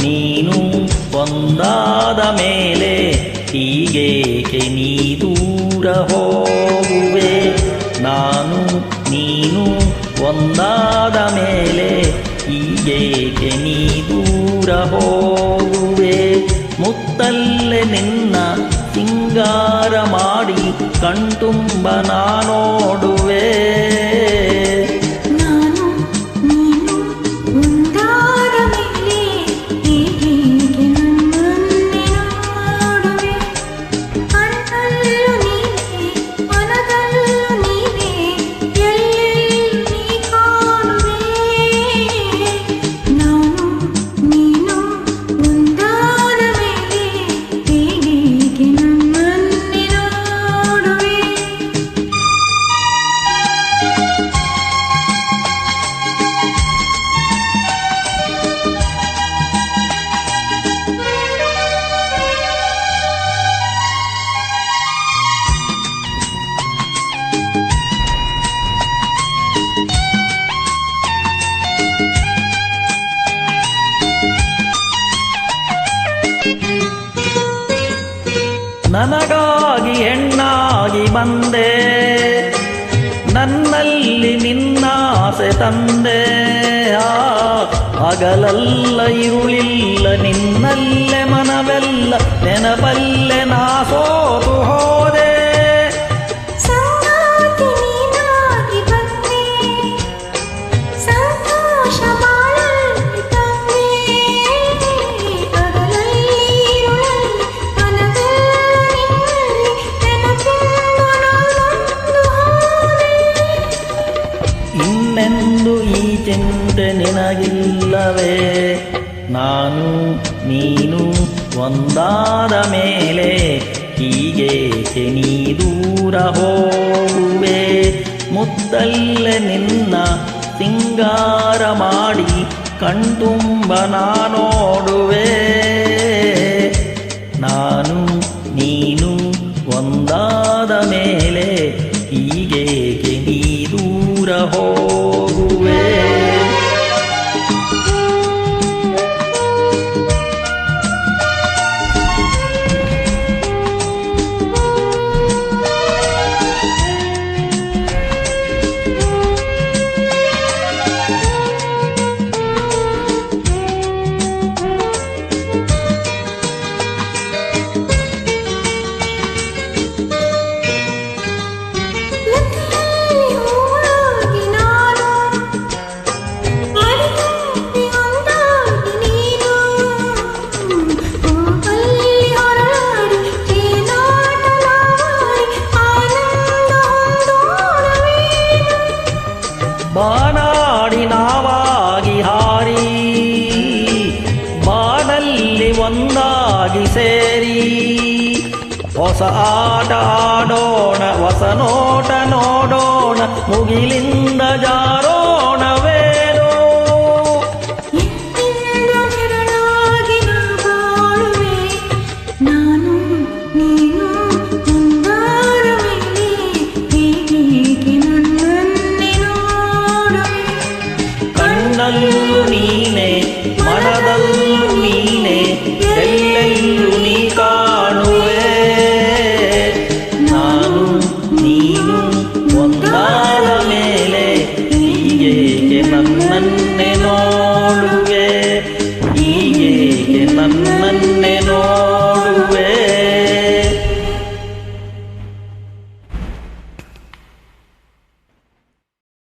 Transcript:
ನೀನು ಒಂದಾದ ಮೇಲೆ ಹೀಗೇಕೆ ನೀ ದೂರ ಹೋಗುವೆ. ನಾನು ನೀನು ಒಂದಾದ ಮೇಲೆ ಹೀಗೇಕೆ ನೀ ದೂರ ಹೋಗುವೆ. ಮುತ್ತಲ್ಲೇ ನಿನ್ನ ಸಿಂಗಾರ ಮಾಡಿ ಕಣ್ತುಂಬ ನಾನೋಡುವೆ. ನನಗಾಗಿ ಹೆಣ್ಣಾಗಿ ಬಂದೆ, ನನ್ನಲ್ಲಿ ನಿನ್ನಾಸೆ ತಂದೆ. ಹಗಲಲ್ಲ ಇರುಳಿಲ್ಲ ನಿನ್ನಲ್ಲೇ ಮನವೆಲ್ಲ ನೆನಪಲ್ಲೇ ನಾ ಸೋತು ಹೋದೆ. ಇನ್ನೆಂದು ಈ ಚಿಂತೆ ನಿನಗಿಲ್ಲವೇ. ನಾನು ನೀನು ಒಂದಾದ ಮೇಲೆ ಹೀಗೇಕೆ ನೀ ದೂರ ಹೋಗುವೆ. ಮುತ್ತಲ್ಲೇ ನಿನ್ನ ಸಿಂಗಾರ ಮಾಡಿ ಕಣ್ತುಂಬ ನಾನೋಡುವೆ. ನಾನು ನೀನು ಒಂದಾದ ಮೇಲೆ ಹೀಗೇಕೆ ನೀ ದೂರ ಹೋಗುವೆ. ಬಾನಾಡಿ ನಾವಾಗಿ ಹಾರಿ ಬಾನಲ್ಲಿ ಒಂದಾಗಿ ಸೇರಿ ಹೊಸ ಆಟ ಆಡೋಣ, ಹೊಸ ನೋಟ ನೋಡೋಣ, ಮುಗಿಲಿಂದ ಜಾರ